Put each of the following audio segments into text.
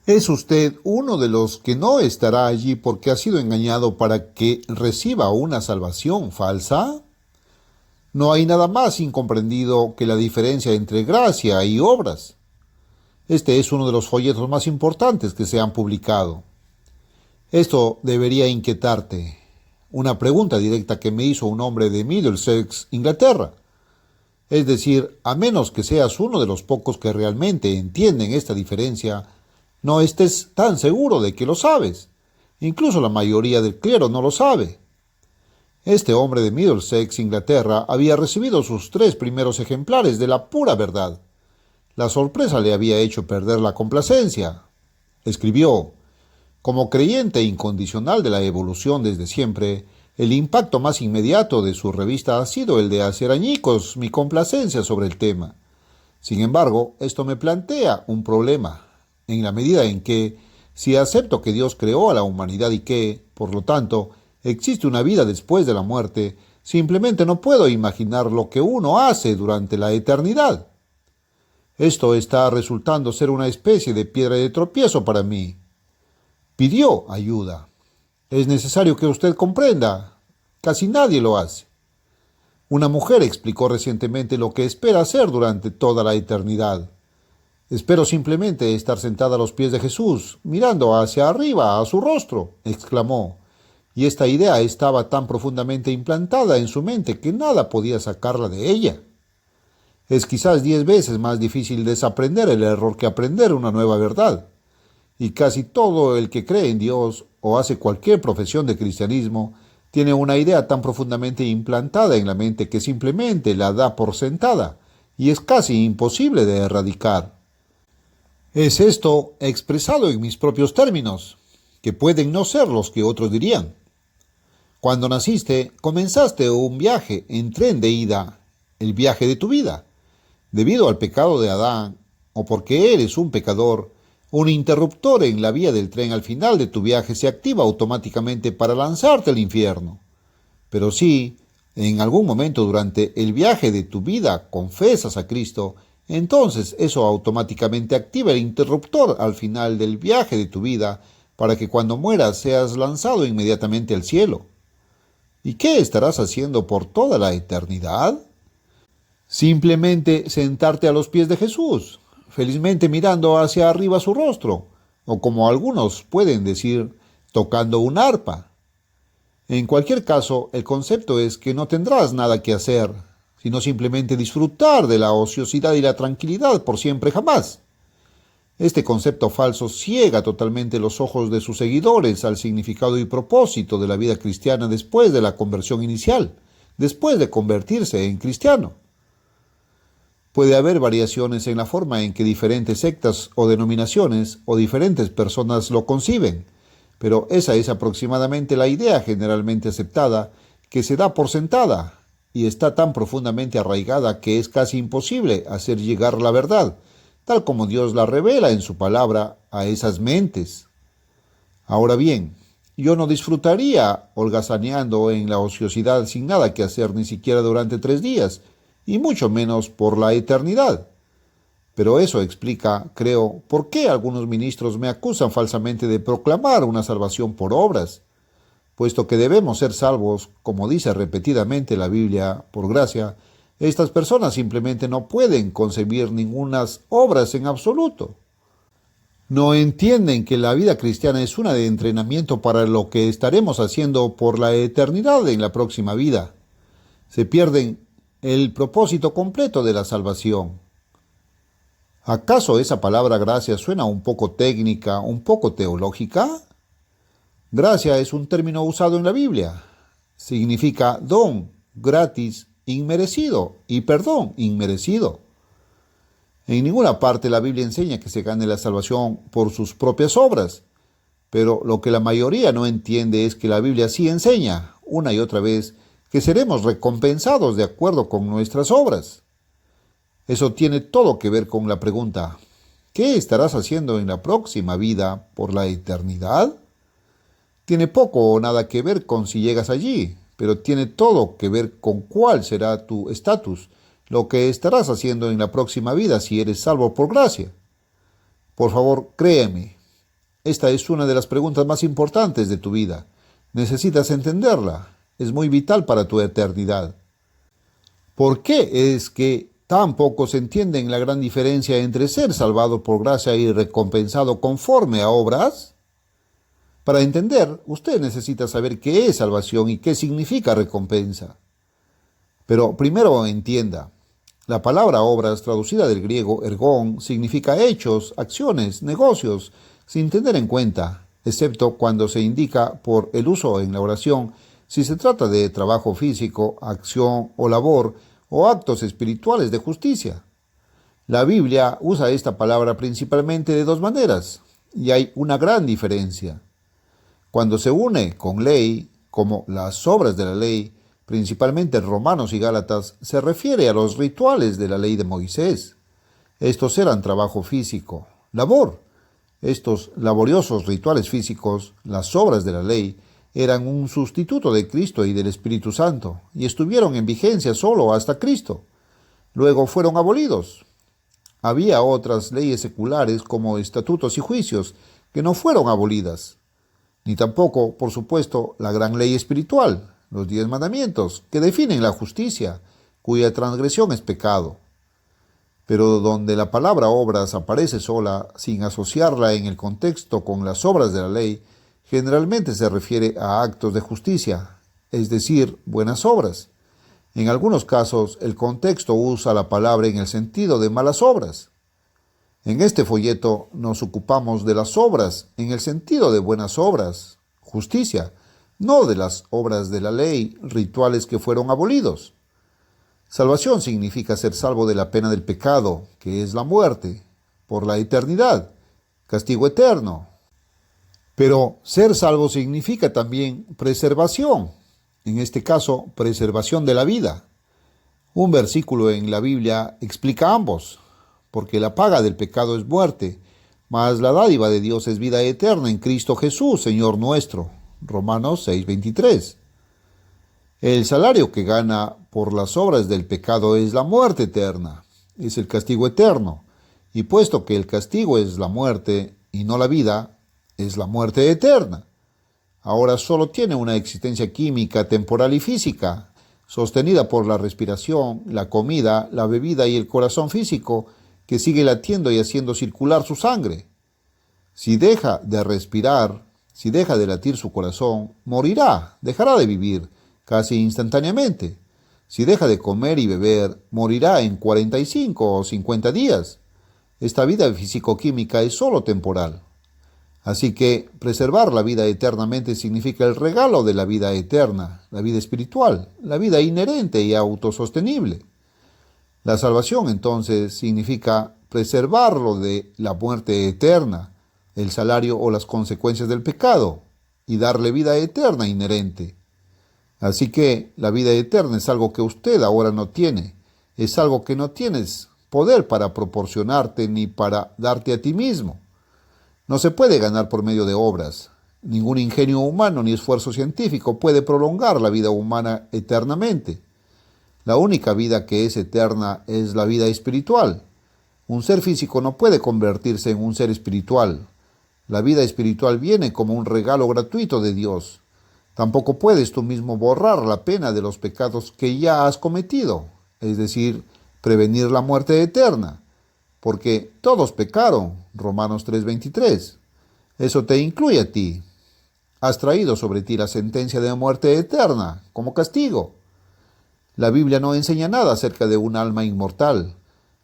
¿Es usted uno de los que no estará allí porque ha sido engañado para que reciba una salvación falsa? No hay nada más incomprendido que la diferencia entre gracia y obras. Este es uno de los folletos más importantes que se han publicado. Esto debería inquietarte. Una pregunta directa que me hizo un hombre de Middlesex, Inglaterra. Es decir, a menos que seas uno de los pocos que realmente entienden esta diferencia, no estés tan seguro de que lo sabes. Incluso la mayoría del clero no lo sabe. Este hombre de Middlesex, Inglaterra, había recibido sus 3 primeros ejemplares de la pura verdad. La sorpresa le había hecho perder la complacencia. Escribió: como creyente incondicional de la evolución desde siempre, el impacto más inmediato de su revista ha sido el de hacer añicos mi complacencia sobre el tema. Sin embargo, esto me plantea un problema, en la medida en que, si acepto que Dios creó a la humanidad y que, por lo tanto, existe una vida después de la muerte, simplemente no puedo imaginar lo que uno hace durante la eternidad. Esto está resultando ser una especie de piedra de tropiezo para mí. Pidió ayuda. Es necesario que usted comprenda. Casi nadie lo hace. Una mujer explicó recientemente lo que espera hacer durante toda la eternidad. Espero simplemente estar sentada a los pies de Jesús, mirando hacia arriba a su rostro, exclamó. Y esta idea estaba tan profundamente implantada en su mente que nada podía sacarla de ella. Es quizás 10 veces más difícil desaprender el error que aprender una nueva verdad. Y casi todo el que cree en Dios o hace cualquier profesión de cristianismo tiene una idea tan profundamente implantada en la mente que simplemente la da por sentada y es casi imposible de erradicar. Es esto expresado en mis propios términos, que pueden no ser los que otros dirían. Cuando naciste, comenzaste un viaje en tren de ida, el viaje de tu vida. Debido al pecado de Adán, o porque eres un pecador, un interruptor en la vía del tren al final de tu viaje se activa automáticamente para lanzarte al infierno. Pero si, en algún momento durante el viaje de tu vida confesas a Cristo, entonces eso automáticamente activa el interruptor al final del viaje de tu vida para que cuando mueras seas lanzado inmediatamente al cielo. ¿Y qué estarás haciendo por toda la eternidad? Simplemente sentarte a los pies de Jesús, felizmente mirando hacia arriba su rostro, o como algunos pueden decir, tocando un arpa. En cualquier caso, el concepto es que no tendrás nada que hacer, sino simplemente disfrutar de la ociosidad y la tranquilidad por siempre jamás. Este concepto falso ciega totalmente los ojos de sus seguidores al significado y propósito de la vida cristiana después de la conversión inicial, después de convertirse en cristiano. Puede haber variaciones en la forma en que diferentes sectas o denominaciones o diferentes personas lo conciben, pero esa es aproximadamente la idea generalmente aceptada, que se da por sentada y está tan profundamente arraigada que es casi imposible hacer llegar la verdad, tal como Dios la revela en su palabra a esas mentes. Ahora bien, yo no disfrutaría holgazaneando en la ociosidad sin nada que hacer ni siquiera durante 3 días, y mucho menos por la eternidad. Pero eso explica, creo, por qué algunos ministros me acusan falsamente de proclamar una salvación por obras, puesto que debemos ser salvos, como dice repetidamente la Biblia, por gracia. Estas personas simplemente no pueden concebir ningunas obras en absoluto. No entienden que la vida cristiana es una de entrenamiento para lo que estaremos haciendo por la eternidad en la próxima vida. Se pierden el propósito completo de la salvación. ¿Acaso esa palabra gracia suena un poco técnica, un poco teológica? Gracia es un término usado en la Biblia. Significa don, gratis, inmerecido y perdón inmerecido. En ninguna parte la Biblia enseña que se gane la salvación por sus propias obras, pero lo que la mayoría no entiende es que la Biblia sí enseña, una y otra vez, que seremos recompensados de acuerdo con nuestras obras. Eso tiene todo que ver con la pregunta: ¿qué estarás haciendo en la próxima vida por la eternidad? Tiene poco o nada que ver con si llegas allí, pero tiene todo que ver con cuál será tu estatus, lo que estarás haciendo en la próxima vida si eres salvo por gracia. Por favor, créeme, esta es una de las preguntas más importantes de tu vida. Necesitas entenderla. Es muy vital para tu eternidad. ¿Por qué es que tan pocos entienden la gran diferencia entre ser salvado por gracia y recompensado conforme a obras? Para entender, usted necesita saber qué es salvación y qué significa recompensa. Pero primero entienda, la palabra obras, traducida del griego ergón, significa hechos, acciones, negocios, sin tener en cuenta, excepto cuando se indica por el uso en la oración, si se trata de trabajo físico, acción o labor, o actos espirituales de justicia. La Biblia usa esta palabra principalmente de dos maneras, y hay una gran diferencia. Cuando se une con ley, como las obras de la ley, principalmente Romanos y Gálatas, se refiere a los rituales de la ley de Moisés. Estos eran trabajo físico, labor. Estos laboriosos rituales físicos, las obras de la ley, eran un sustituto de Cristo y del Espíritu Santo, y estuvieron en vigencia solo hasta Cristo. Luego fueron abolidos. Había otras leyes seculares como estatutos y juicios que no fueron abolidas, ni tampoco, por supuesto, la gran ley espiritual, los 10 mandamientos, que definen la justicia, cuya transgresión es pecado. Pero donde la palabra obras aparece sola, sin asociarla en el contexto con las obras de la ley, generalmente se refiere a actos de justicia, es decir, buenas obras. En algunos casos, el contexto usa la palabra en el sentido de malas obras. En este folleto nos ocupamos de las obras en el sentido de buenas obras, justicia, no de las obras de la ley, rituales que fueron abolidos. Salvación significa ser salvo de la pena del pecado, que es la muerte, por la eternidad, castigo eterno. Pero ser salvo significa también preservación, en este caso, preservación de la vida. Un versículo en la Biblia explica ambos, porque la paga del pecado es muerte, mas la dádiva de Dios es vida eterna en Cristo Jesús, Señor nuestro. Romanos 6:23. El salario que gana por las obras del pecado es la muerte eterna, es el castigo eterno, y puesto que el castigo es la muerte y no la vida, es la muerte eterna. Ahora solo tiene una existencia química, temporal y física, sostenida por la respiración, la comida, la bebida y el corazón físico, que sigue latiendo y haciendo circular su sangre. Si deja de respirar, si deja de latir su corazón, morirá, dejará de vivir, casi instantáneamente. Si deja de comer y beber, morirá en 45 o 50 días. Esta vida físico-química es solo temporal. Así que preservar la vida eternamente significa el regalo de la vida eterna, la vida espiritual, la vida inherente y autosostenible. La salvación entonces significa preservarlo de la muerte eterna, el salario o las consecuencias del pecado, y darle vida eterna inherente. Así que la vida eterna es algo que usted ahora no tiene, es algo que no tienes poder para proporcionarte ni para darte a ti mismo. No se puede ganar por medio de obras. Ningún ingenio humano ni esfuerzo científico puede prolongar la vida humana eternamente. La única vida que es eterna es la vida espiritual. Un ser físico no puede convertirse en un ser espiritual. La vida espiritual viene como un regalo gratuito de Dios. Tampoco puedes tú mismo borrar la pena de los pecados que ya has cometido, es decir, prevenir la muerte eterna, porque todos pecaron, Romanos 3:23. Eso te incluye a ti. Has traído sobre ti la sentencia de muerte eterna como castigo. La Biblia no enseña nada acerca de un alma inmortal.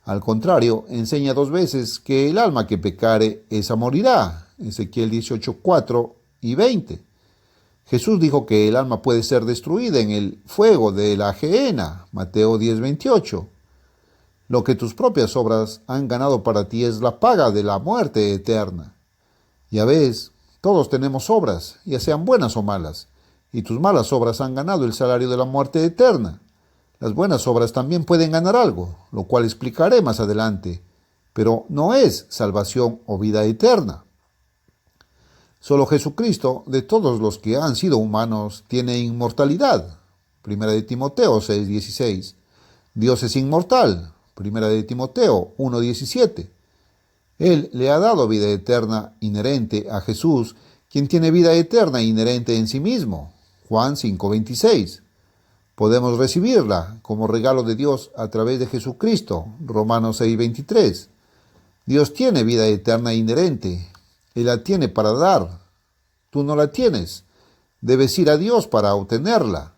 Al contrario, enseña 2 veces que el alma que pecare, esa morirá. Ezequiel 18:4 y 20. Jesús dijo que el alma puede ser destruida en el fuego de la gehenna. Mateo 10:28. Lo que tus propias obras han ganado para ti es la paga de la muerte eterna. Ya ves, todos tenemos obras, ya sean buenas o malas, y tus malas obras han ganado el salario de la muerte eterna. Las buenas obras también pueden ganar algo, lo cual explicaré más adelante, pero no es salvación o vida eterna. Solo Jesucristo, de todos los que han sido humanos, tiene inmortalidad. 1 de Timoteo 6:16. Dios es inmortal. 1 de Timoteo 1:17. Él le ha dado vida eterna inherente a Jesús, quien tiene vida eterna inherente en sí mismo. Juan 5:26. Podemos recibirla como regalo de Dios a través de Jesucristo. Romanos 6:23. Dios tiene vida eterna inherente. Él la tiene para dar. Tú no la tienes. Debes ir a Dios para obtenerla.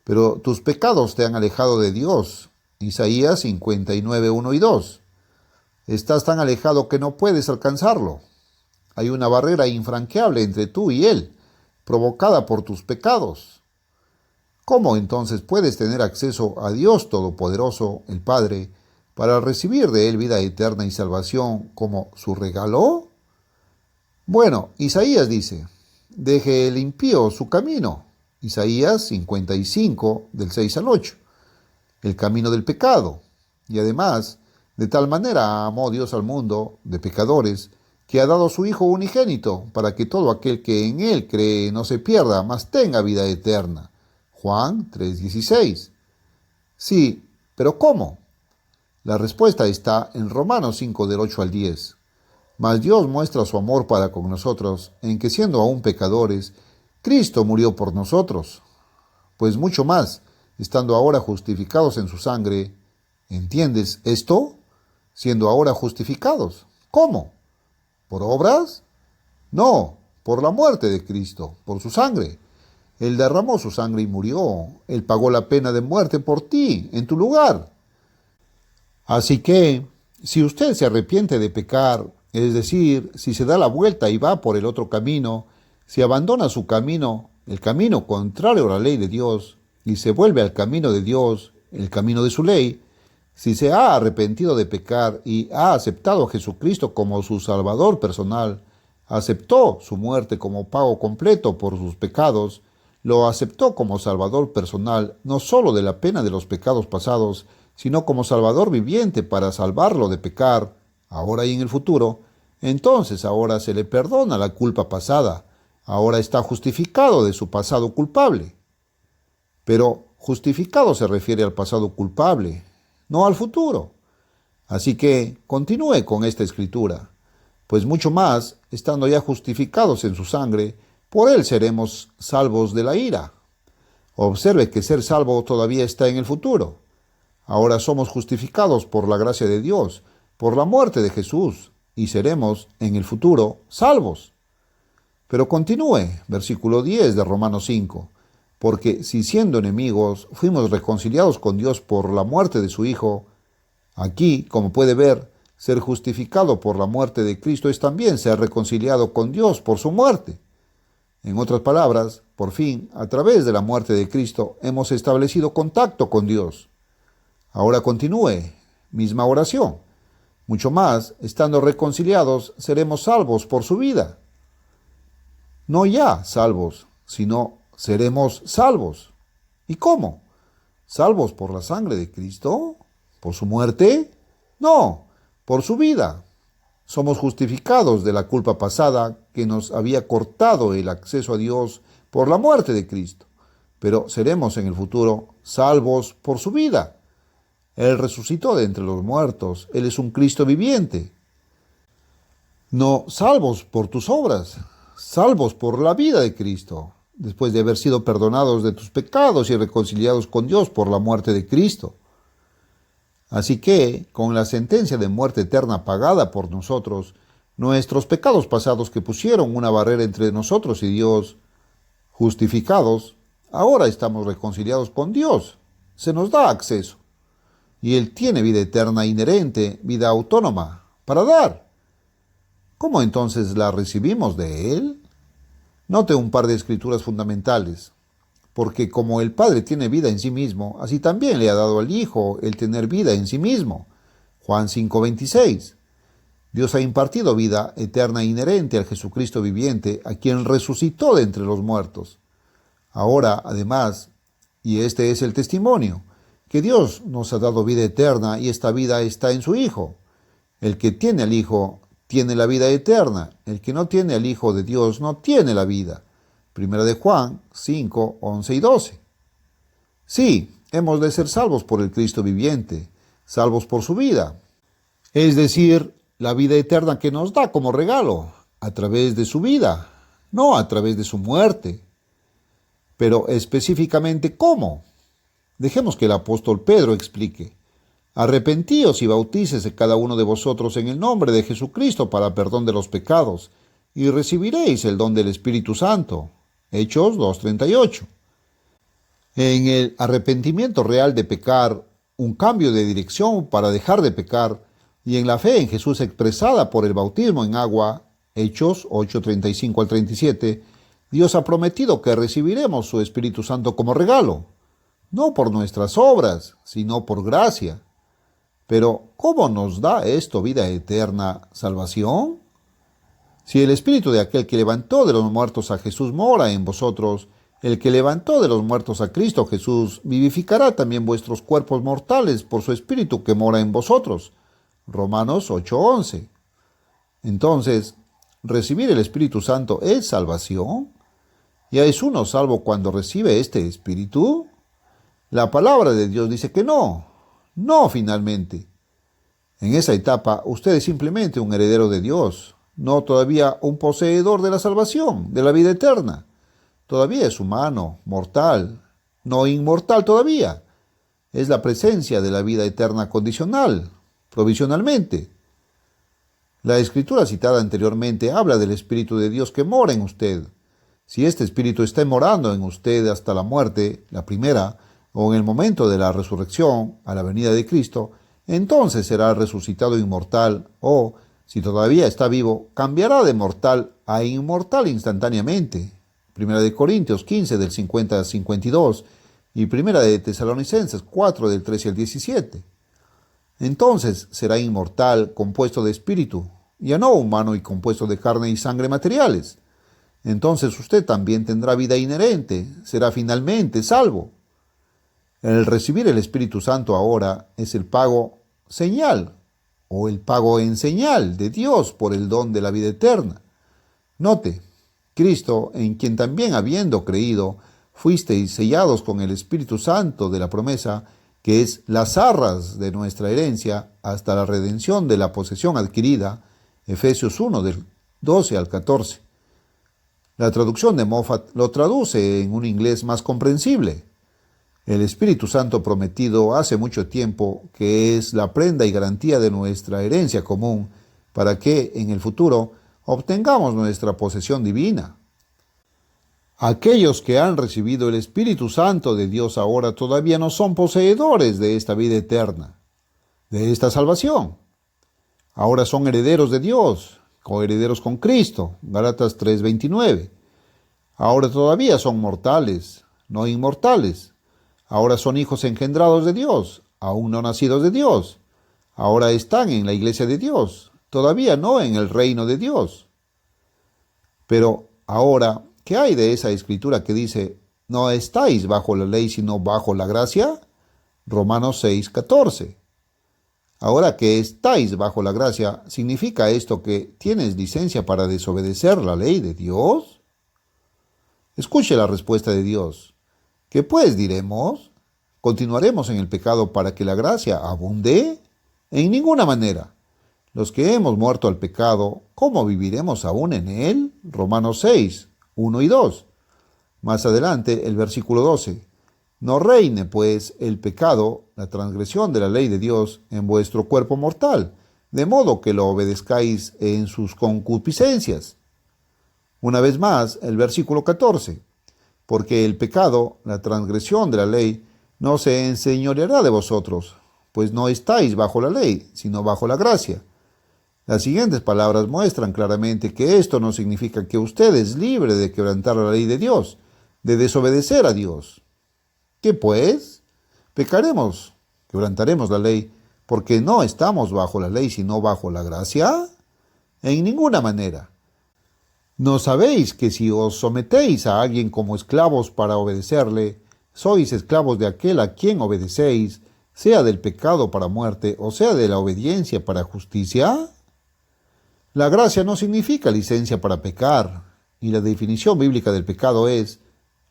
Pero tus pecados te han alejado de Dios. Isaías 59:1 y 2. Estás tan alejado que no puedes alcanzarlo. Hay una barrera infranqueable entre tú y Él, provocada por tus pecados. ¿Cómo entonces puedes tener acceso a Dios Todopoderoso, el Padre, para recibir de Él vida eterna y salvación como su regalo? Bueno, Isaías dice, deje el impío su camino. Isaías 55, del 6 al 8. El camino del pecado. Y además, de tal manera amó Dios al mundo de pecadores, que ha dado a su Hijo unigénito, para que todo aquel que en Él cree no se pierda, mas tenga vida eterna. Juan 3:16. Sí, pero ¿cómo? La respuesta está en Romanos 5, del 8 al 10. Mas Dios muestra su amor para con nosotros, en que siendo aún pecadores, Cristo murió por nosotros. Pues mucho más, estando ahora justificados en su sangre, ¿entiendes esto? Siendo ahora justificados. ¿Cómo? ¿Por obras? No, por la muerte de Cristo, por su sangre. Él derramó su sangre y murió. Él pagó la pena de muerte por ti, en tu lugar. Así que, si usted se arrepiente de pecar, es decir, si se da la vuelta y va por el otro camino, si abandona su camino, el camino contrario a la ley de Dios, y se vuelve al camino de Dios, el camino de su ley, si se ha arrepentido de pecar y ha aceptado a Jesucristo como su Salvador personal, aceptó su muerte como pago completo por sus pecados, lo aceptó como Salvador personal no solo de la pena de los pecados pasados, sino como Salvador viviente para salvarlo de pecar, ahora y en el futuro, entonces ahora se le perdona la culpa pasada, ahora está justificado de su pasado culpable. Pero justificado se refiere al pasado culpable, no al futuro. Así que continúe con esta escritura, pues mucho más, estando ya justificados en su sangre, por él seremos salvos de la ira. Observe que ser salvo todavía está en el futuro. Ahora somos justificados por la gracia de Dios, por la muerte de Jesús, y seremos en el futuro salvos. Pero continúe, versículo 10 de Romanos 5. Porque si siendo enemigos fuimos reconciliados con Dios por la muerte de su Hijo, aquí, como puede ver, ser justificado por la muerte de Cristo es también ser reconciliado con Dios por su muerte. En otras palabras, por fin, a través de la muerte de Cristo, hemos establecido contacto con Dios. Ahora continúe, misma oración. Mucho más, estando reconciliados, seremos salvos por su vida. No ya salvos, sino seremos salvos. ¿Y cómo? ¿Salvos por la sangre de Cristo? ¿Por su muerte? No, por su vida. Somos justificados de la culpa pasada que nos había cortado el acceso a Dios por la muerte de Cristo. Pero seremos en el futuro salvos por su vida. Él resucitó de entre los muertos. Él es un Cristo viviente. No salvos por tus obras, salvos por la vida de Cristo, después de haber sido perdonados de tus pecados y reconciliados con Dios por la muerte de Cristo. Así que, con la sentencia de muerte eterna pagada por nosotros, nuestros pecados pasados que pusieron una barrera entre nosotros y Dios, justificados, ahora estamos reconciliados con Dios. Se nos da acceso. Y Él tiene vida eterna inherente, vida autónoma, para dar. ¿Cómo entonces la recibimos de Él? Note un par de escrituras fundamentales. Porque como el Padre tiene vida en sí mismo, así también le ha dado al Hijo el tener vida en sí mismo. Juan 5:26. Dios ha impartido vida eterna inherente al Jesucristo viviente, a quien resucitó de entre los muertos. Ahora, además, y este es el testimonio, que Dios nos ha dado vida eterna y esta vida está en su Hijo. El que tiene al Hijo tiene la vida eterna. El que no tiene al Hijo de Dios no tiene la vida. Primera de Juan 5, 11 y 12. Sí, hemos de ser salvos por el Cristo viviente, salvos por su vida. Es decir, la vida eterna que nos da como regalo, a través de su vida, no a través de su muerte. Pero específicamente, ¿cómo? Dejemos que el apóstol Pedro explique. Arrepentíos y bautícese cada uno de vosotros en el nombre de Jesucristo para perdón de los pecados, y recibiréis el don del Espíritu Santo. Hechos 2:38. En el arrepentimiento real de pecar, un cambio de dirección para dejar de pecar, y en la fe en Jesús expresada por el bautismo en agua, Hechos 8:35 al 37, Dios ha prometido que recibiremos su Espíritu Santo como regalo, no por nuestras obras, sino por gracia. Pero, ¿cómo nos da esto vida eterna, salvación? Si el Espíritu de aquel que levantó de los muertos a Jesús mora en vosotros, el que levantó de los muertos a Cristo Jesús vivificará también vuestros cuerpos mortales por su Espíritu que mora en vosotros. Romanos 8:11. Entonces, ¿recibir el Espíritu Santo es salvación? ¿Ya es uno salvo cuando recibe este Espíritu? La palabra de Dios dice que no. No, finalmente. En esa etapa, usted es simplemente un heredero de Dios, no todavía un poseedor de la salvación, de la vida eterna. Todavía es humano, mortal, no inmortal todavía. Es la presencia de la vida eterna condicional, provisionalmente. La escritura citada anteriormente habla del Espíritu de Dios que mora en usted. Si este Espíritu está morando en usted hasta la muerte, la primera, o en el momento de la resurrección, a la venida de Cristo, entonces será resucitado inmortal, o, si todavía está vivo, cambiará de mortal a inmortal instantáneamente. Primera de Corintios 15, del 50 al 52, y Primera de Tesalonicenses 4, del 13 al 17. Entonces será inmortal, compuesto de espíritu, ya no humano y compuesto de carne y sangre materiales. Entonces usted también tendrá vida inherente, será finalmente salvo. El recibir el Espíritu Santo ahora es el pago señal o el pago en señal de Dios por el don de la vida eterna. Note, Cristo, en quien también habiendo creído, fuisteis sellados con el Espíritu Santo de la promesa, que es las arras de nuestra herencia hasta la redención de la posesión adquirida, Efesios 1, del 12 al 14. La traducción de Moffat lo traduce en un inglés más comprensible. El Espíritu Santo prometido hace mucho tiempo que es la prenda y garantía de nuestra herencia común para que, en el futuro, obtengamos nuestra posesión divina. Aquellos que han recibido el Espíritu Santo de Dios ahora todavía no son poseedores de esta vida eterna, de esta salvación. Ahora son herederos de Dios, coherederos con Cristo, Gálatas 3:29. Ahora todavía son mortales, no inmortales. Ahora son hijos engendrados de Dios, aún no nacidos de Dios. Ahora están en la iglesia de Dios, todavía no en el reino de Dios. Pero ahora, ¿qué hay de esa escritura que dice, no estáis bajo la ley sino bajo la gracia? Romanos 6:14. Ahora que estáis bajo la gracia, ¿significa esto que tienes licencia para desobedecer la ley de Dios? Escuche la respuesta de Dios. ¿Qué pues diremos? ¿Continuaremos en el pecado para que la gracia abunde? En ninguna manera. Los que hemos muerto al pecado, ¿cómo viviremos aún en él? Romanos 6, 1 y 2. Más adelante, el versículo 12. No reine, pues, el pecado, la transgresión de la ley de Dios, en vuestro cuerpo mortal, de modo que lo obedezcáis en sus concupiscencias. Una vez más, el versículo 14. Porque el pecado, la transgresión de la ley, no se enseñoreará de vosotros, pues no estáis bajo la ley, sino bajo la gracia. Las siguientes palabras muestran claramente que esto no significa que usted es libre de quebrantar la ley de Dios, de desobedecer a Dios. ¿Qué pues? ¿Pecaremos? ¿Quebrantaremos la ley porque no estamos bajo la ley, sino bajo la gracia? En ninguna manera. ¿No sabéis que si os sometéis a alguien como esclavos para obedecerle, sois esclavos de aquel a quien obedecéis, sea del pecado para muerte o sea de la obediencia para justicia? La gracia no significa licencia para pecar, y la definición bíblica del pecado es: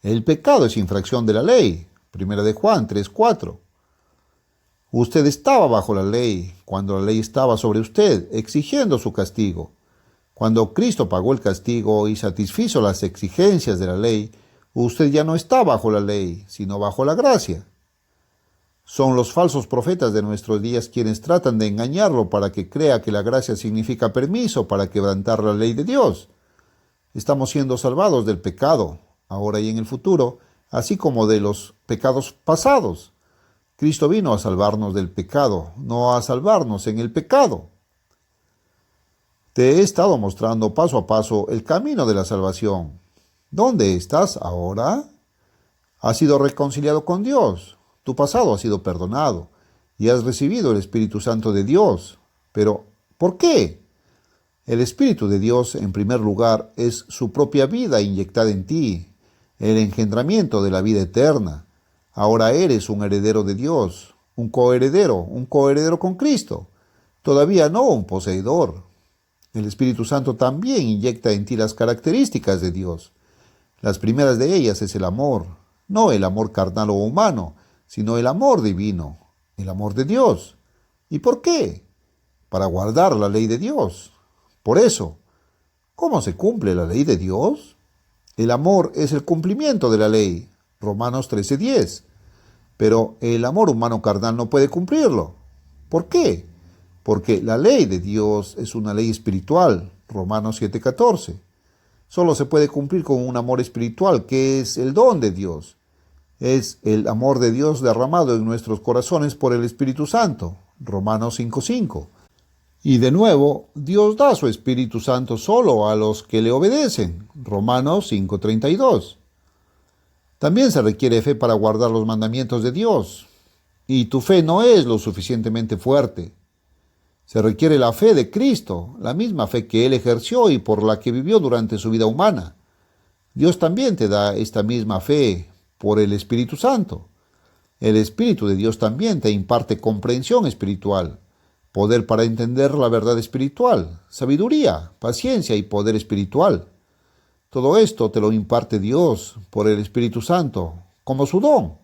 el pecado es infracción de la ley. Primera de Juan 3:4. Usted estaba bajo la ley, cuando la ley estaba sobre usted, exigiendo su castigo. Cuando Cristo pagó el castigo y satisfizo las exigencias de la ley, usted ya no está bajo la ley, sino bajo la gracia. Son los falsos profetas de nuestros días quienes tratan de engañarlo para que crea que la gracia significa permiso para quebrantar la ley de Dios. Estamos siendo salvados del pecado, ahora y en el futuro, así como de los pecados pasados. Cristo vino a salvarnos del pecado, no a salvarnos en el pecado. Te he estado mostrando paso a paso el camino de la salvación. ¿Dónde estás ahora? Has sido reconciliado con Dios. Tu pasado ha sido perdonado y has recibido el Espíritu Santo de Dios. Pero, ¿por qué? El Espíritu de Dios, en primer lugar, es su propia vida inyectada en ti, el engendramiento de la vida eterna. Ahora eres un heredero de Dios, un coheredero con Cristo. Todavía no un poseedor. El Espíritu Santo también inyecta en ti las características de Dios. Las primeras de ellas es el amor, no el amor carnal o humano, sino el amor divino, el amor de Dios. ¿Y por qué? Para guardar la ley de Dios. Por eso, ¿cómo se cumple la ley de Dios? El amor es el cumplimiento de la ley, Romanos 13:10. Pero el amor humano carnal no puede cumplirlo. ¿Por qué? Porque la ley de Dios es una ley espiritual, Romanos 7:14. Solo se puede cumplir con un amor espiritual, que es el don de Dios. Es el amor de Dios derramado en nuestros corazones por el Espíritu Santo, Romanos 5:5. Y de nuevo, Dios da su Espíritu Santo solo a los que le obedecen, Romanos 5:32. También se requiere fe para guardar los mandamientos de Dios, y tu fe no es lo suficientemente fuerte. Se requiere la fe de Cristo, la misma fe que Él ejerció y por la que vivió durante su vida humana. Dios también te da esta misma fe por el Espíritu Santo. El Espíritu de Dios también te imparte comprensión espiritual, poder para entender la verdad espiritual, sabiduría, paciencia y poder espiritual. Todo esto te lo imparte Dios por el Espíritu Santo, como su don.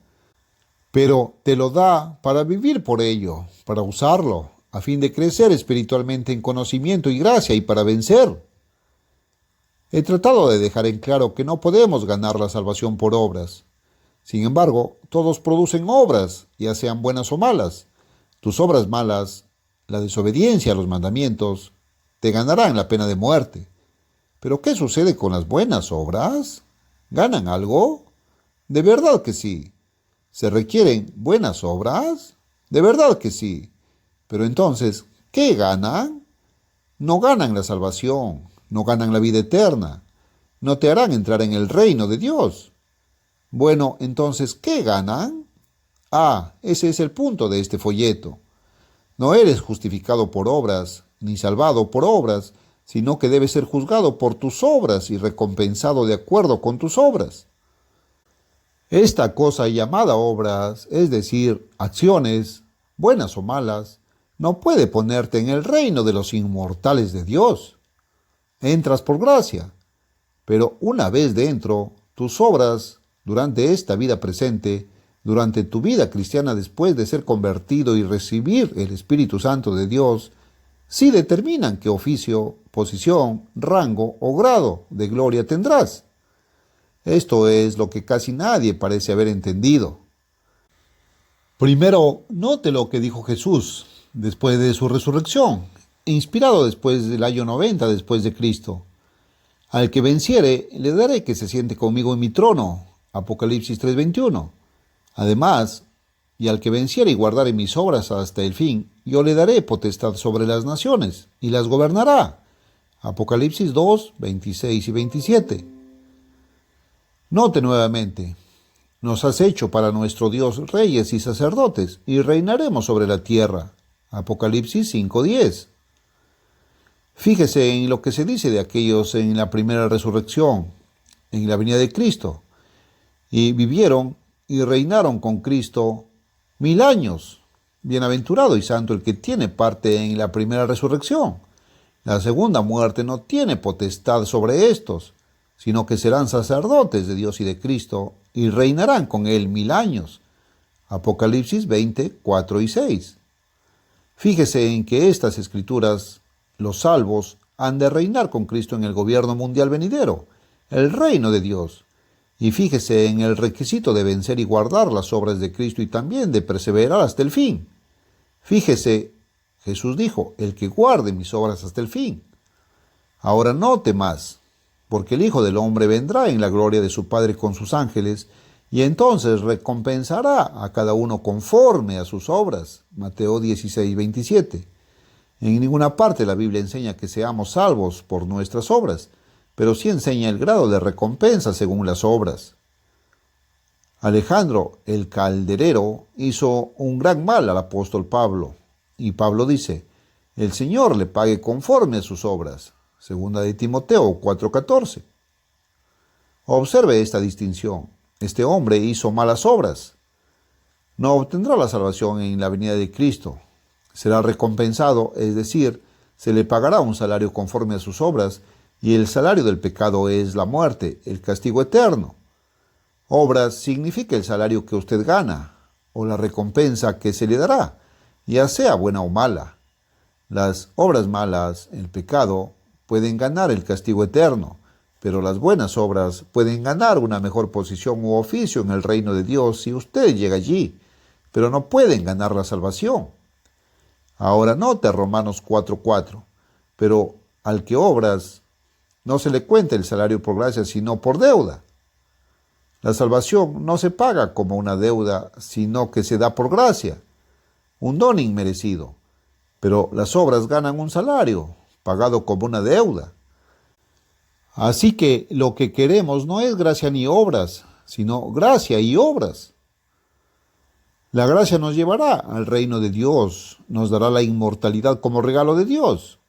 Pero te lo da para vivir por ello, para usarlo, a fin de crecer espiritualmente en conocimiento y gracia y para vencer. He tratado de dejar en claro que no podemos ganar la salvación por obras. Sin embargo, todos producen obras, ya sean buenas o malas. Tus obras malas, la desobediencia a los mandamientos, te ganarán la pena de muerte. ¿Pero qué sucede con las buenas obras? ¿Ganan algo? De verdad que sí. ¿Se requieren buenas obras? De verdad que sí. Pero entonces, ¿qué ganan? No ganan la salvación, no ganan la vida eterna, no te harán entrar en el reino de Dios. Bueno, entonces, ¿qué ganan? Ese es el punto de este folleto. No eres justificado por obras, ni salvado por obras, sino que debes ser juzgado por tus obras y recompensado de acuerdo con tus obras. Esta cosa llamada obras, es decir, acciones, buenas o malas, no puede ponerte en el reino de los inmortales de Dios. Entras por gracia, pero una vez dentro, tus obras, durante esta vida presente, durante tu vida cristiana después de ser convertido y recibir el Espíritu Santo de Dios, sí determinan qué oficio, posición, rango o grado de gloria tendrás. Esto es lo que casi nadie parece haber entendido. Primero, note lo que dijo Jesús después de su resurrección, inspirado después del año 90 después de Cristo. Al que venciere, le daré que se siente conmigo en mi trono. Apocalipsis 3:21. Además, y al que venciere y guardare mis obras hasta el fin, yo le daré potestad sobre las naciones, y las gobernará. Apocalipsis 2:26 y 27. Note nuevamente, nos has hecho para nuestro Dios reyes y sacerdotes, y reinaremos sobre la tierra. Apocalipsis 5:10. Fíjese en lo que se dice de aquellos en la primera resurrección, en la venida de Cristo, y vivieron y reinaron con Cristo 1000 años. Bienaventurado y santo el que tiene parte en la primera resurrección. La segunda muerte no tiene potestad sobre estos, sino que serán sacerdotes de Dios y de Cristo, y reinarán con él 1000 años. Apocalipsis 20, 4 y 6. Fíjese en que estas escrituras, los salvos, han de reinar con Cristo en el gobierno mundial venidero, el reino de Dios. Y fíjese en el requisito de vencer y guardar las obras de Cristo y también de perseverar hasta el fin. Fíjese, Jesús dijo, el que guarde mis obras hasta el fin. Ahora no temas, porque el Hijo del Hombre vendrá en la gloria de su Padre con sus ángeles, y entonces recompensará a cada uno conforme a sus obras. Mateo 16, 27. En ninguna parte la Biblia enseña que seamos salvos por nuestras obras, pero sí enseña el grado de recompensa según las obras. Alejandro el Calderero hizo un gran mal al apóstol Pablo, y Pablo dice, el Señor le pague conforme a sus obras. Segunda de Timoteo 4:14. Observe esta distinción. Este hombre hizo malas obras. No obtendrá la salvación en la venida de Cristo. Será recompensado, es decir, se le pagará un salario conforme a sus obras, y el salario del pecado es la muerte, el castigo eterno. Obras significa el salario que usted gana, o la recompensa que se le dará, ya sea buena o mala. Las obras malas, el pecado, pueden ganar el castigo eterno, pero las buenas obras pueden ganar una mejor posición u oficio en el reino de Dios si usted llega allí, pero no pueden ganar la salvación. Ahora note Romanos 4:4, pero al que obras no se le cuenta el salario por gracia, sino por deuda. La salvación no se paga como una deuda, sino que se da por gracia, un don inmerecido, pero las obras ganan un salario, pagado como una deuda. Así que lo que queremos no es gracia ni obras, sino gracia y obras. La gracia nos llevará al reino de Dios, nos dará la inmortalidad como regalo de Dios.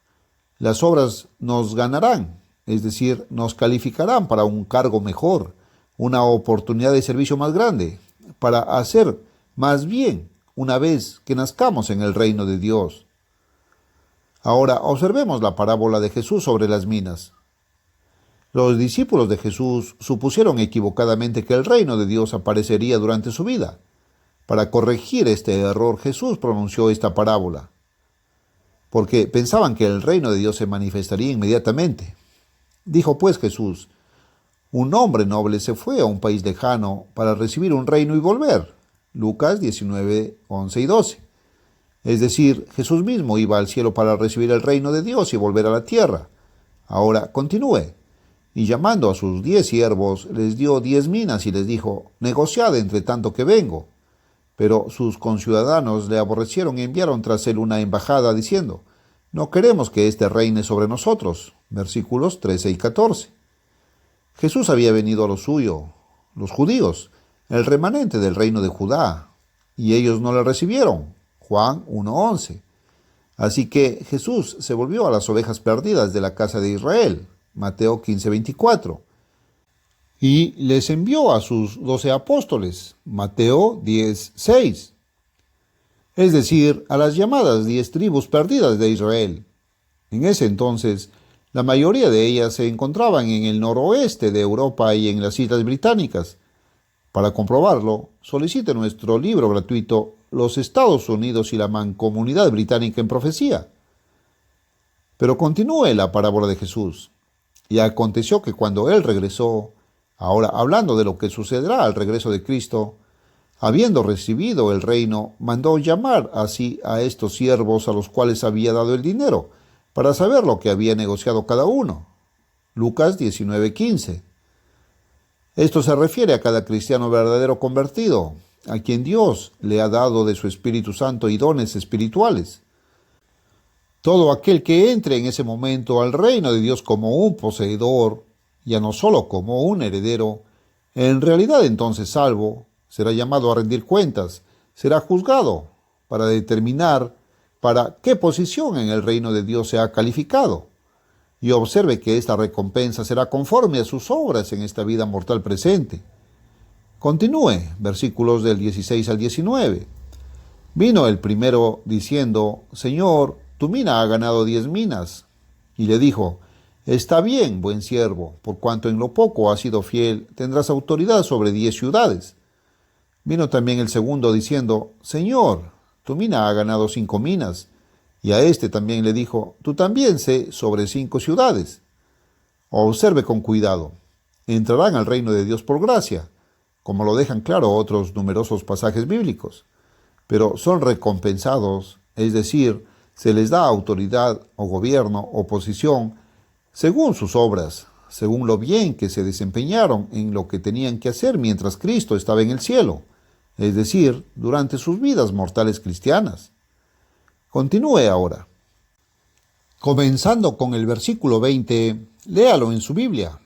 Las obras nos ganarán, es decir, nos calificarán para un cargo mejor, una oportunidad de servicio más grande, para hacer más bien una vez que nazcamos en el reino de Dios. Ahora observemos la parábola de Jesús sobre las minas. Los discípulos de Jesús supusieron equivocadamente que el reino de Dios aparecería durante su vida. Para corregir este error, Jesús pronunció esta parábola, porque pensaban que el reino de Dios se manifestaría inmediatamente. Dijo pues Jesús, un hombre noble se fue a un país lejano para recibir un reino y volver. Lucas 19, 11 y 12. Es decir, Jesús mismo iba al cielo para recibir el reino de Dios y volver a la tierra. Ahora continúe. Y llamando a sus 10 siervos, les dio 10 minas y les dijo, negociad entre tanto que vengo. Pero sus conciudadanos le aborrecieron y enviaron tras él una embajada diciendo, no queremos que éste reine sobre nosotros. Versículos 13 y 14. Jesús había venido a lo suyo, los judíos, el remanente del reino de Judá, y ellos no le recibieron. Juan 1:11. Así que Jesús se volvió a las ovejas perdidas de la casa de Israel. Mateo 15:24. Y les envió a sus 12 apóstoles. Mateo 10:6. Es decir, a las llamadas 10 tribus perdidas de Israel. En ese entonces, la mayoría de ellas se encontraban en el noroeste de Europa y en las Islas Británicas. Para comprobarlo, solicite nuestro libro gratuito Los Estados Unidos y la Mancomunidad Británica en Profecía. Pero continúe la parábola de Jesús. Y aconteció que cuando él regresó, ahora hablando de lo que sucederá al regreso de Cristo, habiendo recibido el reino, mandó llamar así a estos siervos a los cuales había dado el dinero, para saber lo que había negociado cada uno. Lucas 19:15. Esto se refiere a cada cristiano verdadero convertido, a quien Dios le ha dado de su Espíritu Santo y dones espirituales. Todo aquel que entre en ese momento al reino de Dios como un poseedor, ya no solo como un heredero, en realidad entonces salvo, será llamado a rendir cuentas, será juzgado para determinar para qué posición en el reino de Dios se ha calificado. Y observe que esta recompensa será conforme a sus obras en esta vida mortal presente. Continúe, versículos del 16 al 19. Vino el primero diciendo, Señor, tu mina ha ganado 10 minas. Y le dijo, está bien, buen siervo, por cuanto en lo poco has sido fiel, tendrás autoridad sobre 10 ciudades. Vino también el segundo diciendo, Señor, tu mina ha ganado 5 minas. Y a este también le dijo, tú también sé sobre 5 ciudades. Observe con cuidado. Entrarán al reino de Dios por gracia, como lo dejan claro otros numerosos pasajes bíblicos. Pero son recompensados, es decir, se les da autoridad o gobierno o posición según sus obras, según lo bien que se desempeñaron en lo que tenían que hacer mientras Cristo estaba en el cielo, es decir, durante sus vidas mortales cristianas. Continúe ahora. Comenzando con el versículo 20, léalo en su Biblia.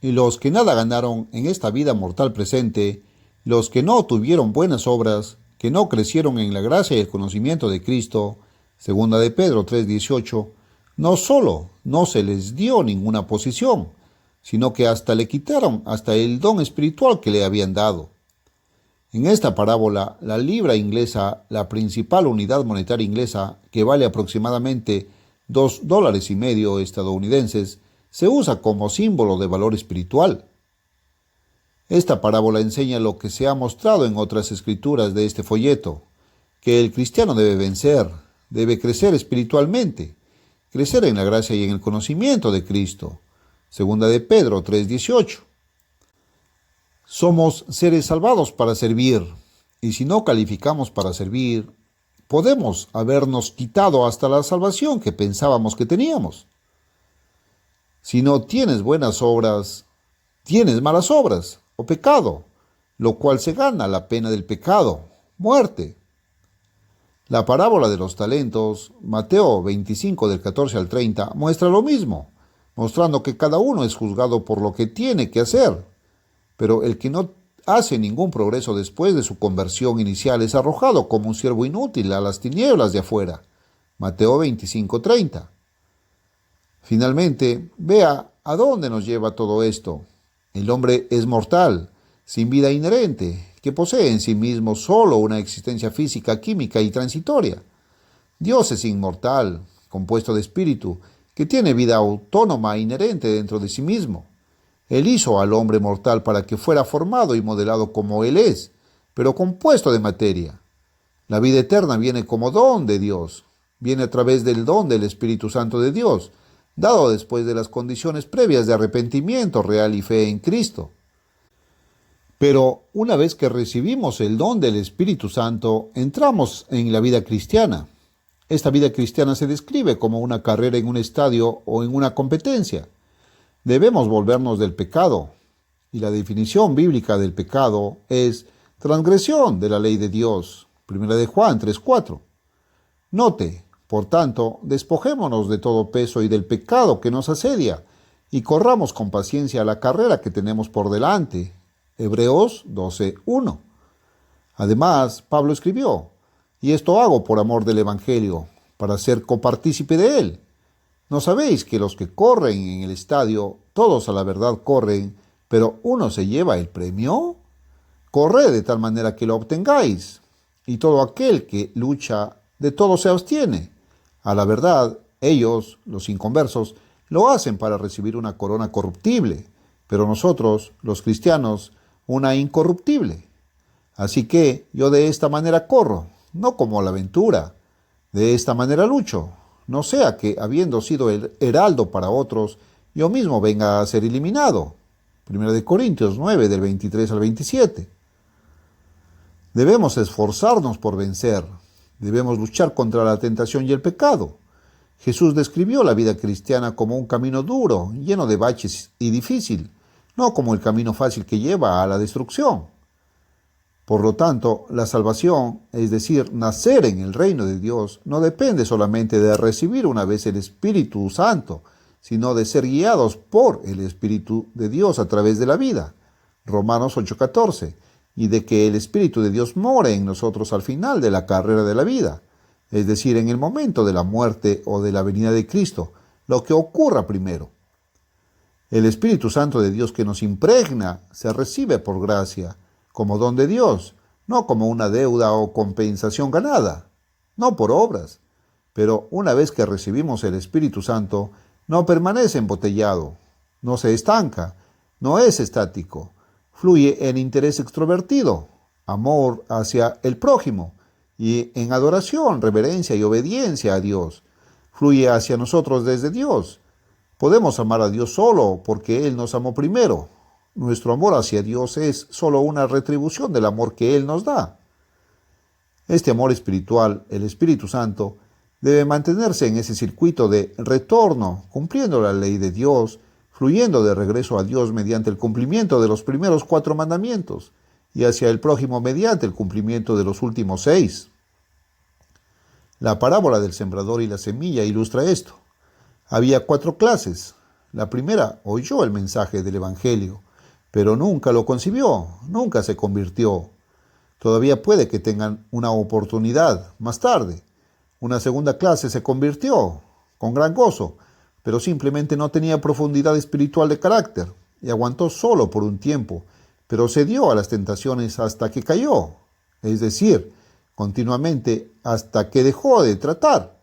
Y los que nada ganaron en esta vida mortal presente, los que no tuvieron buenas obras, que no crecieron en la gracia y el conocimiento de Cristo, segunda de Pedro 3:18, no solo no se les dio ninguna posición, sino que hasta le quitaron hasta el don espiritual que le habían dado. En esta parábola, la libra inglesa, la principal unidad monetaria inglesa, que vale aproximadamente $2.50 estadounidenses, se usa como símbolo de valor espiritual. Esta parábola enseña lo que se ha mostrado en otras escrituras de este folleto, que el cristiano debe vencer, debe crecer espiritualmente, crecer en la gracia y en el conocimiento de Cristo. Segunda de Pedro 3:18. Somos seres salvados para servir, y si no calificamos para servir, podemos habernos quitado hasta la salvación que pensábamos que teníamos. Si no tienes buenas obras, tienes malas obras o pecado, lo cual se gana la pena del pecado, muerte. La parábola de los talentos, Mateo 25 del 14 al 30, muestra lo mismo, mostrando que cada uno es juzgado por lo que tiene que hacer, pero el que no hace ningún progreso después de su conversión inicial es arrojado como un siervo inútil a las tinieblas de afuera. Mateo 25:30. Finalmente, vea a dónde nos lleva todo esto. El hombre es mortal, sin vida inherente, que posee en sí mismo solo una existencia física, química y transitoria. Dios es inmortal, compuesto de espíritu, que tiene vida autónoma e inherente dentro de sí mismo. Él hizo al hombre mortal para que fuera formado y modelado como Él es, pero compuesto de materia. La vida eterna viene como don de Dios, viene a través del don del Espíritu Santo de Dios, dado después de las condiciones previas de arrepentimiento real y fe en Cristo. Pero una vez que recibimos el don del Espíritu Santo, entramos en la vida cristiana. Esta vida cristiana se describe como una carrera en un estadio o en una competencia. Debemos volvernos del pecado, y la definición bíblica del pecado es transgresión de la ley de Dios. Primera de Juan 3:4. Note, por tanto, despojémonos de todo peso y del pecado que nos asedia, y corramos con paciencia la carrera que tenemos por delante. Hebreos 12:1. Además, Pablo escribió, y esto hago por amor del Evangelio, para ser copartícipe de él. ¿No sabéis que los que corren en el estadio, todos a la verdad corren, pero uno se lleva el premio? Corred de tal manera que lo obtengáis, y todo aquel que lucha, de todo se abstiene. A la verdad, ellos, los inconversos, lo hacen para recibir una corona corruptible, pero nosotros, los cristianos, una incorruptible. Así que yo de esta manera corro, no como a la aventura. De esta manera lucho, no sea que, habiendo sido el heraldo para otros, yo mismo venga a ser eliminado. 1 Corintios 9, del 23 al 27. Debemos esforzarnos por vencer. Debemos luchar contra la tentación y el pecado. Jesús describió la vida cristiana como un camino duro, lleno de baches y difícil, no como el camino fácil que lleva a la destrucción. Por lo tanto, la salvación, es decir, nacer en el reino de Dios, no depende solamente de recibir una vez el Espíritu Santo, sino de ser guiados por el Espíritu de Dios a través de la vida. Romanos 8:14. Y de que el Espíritu de Dios more en nosotros al final de la carrera de la vida, es decir, en el momento de la muerte o de la venida de Cristo, lo que ocurra primero. El Espíritu Santo de Dios que nos impregna se recibe por gracia, como don de Dios, no como una deuda o compensación ganada, no por obras. Pero una vez que recibimos el Espíritu Santo, no permanece embotellado, no se estanca, no es estático, fluye en interés extrovertido, amor hacia el prójimo y en adoración, reverencia y obediencia a Dios. Fluye hacia nosotros desde Dios. Podemos amar a Dios solo porque Él nos amó primero. Nuestro amor hacia Dios es solo una retribución del amor que Él nos da. Este amor espiritual, el Espíritu Santo, debe mantenerse en ese circuito de retorno, cumpliendo la ley de Dios, fluyendo de regreso a Dios mediante el cumplimiento de los primeros 4 mandamientos y hacia el prójimo mediante el cumplimiento de los últimos 6. La parábola del sembrador y la semilla ilustra esto. Había 4 clases. La primera oyó el mensaje del Evangelio, pero nunca lo concibió, nunca se convirtió. Todavía puede que tengan una oportunidad más tarde. Una segunda clase se convirtió con gran gozo, pero simplemente no tenía profundidad espiritual de carácter y aguantó solo por un tiempo, pero cedió a las tentaciones hasta que cayó, es decir, continuamente hasta que dejó de tratar.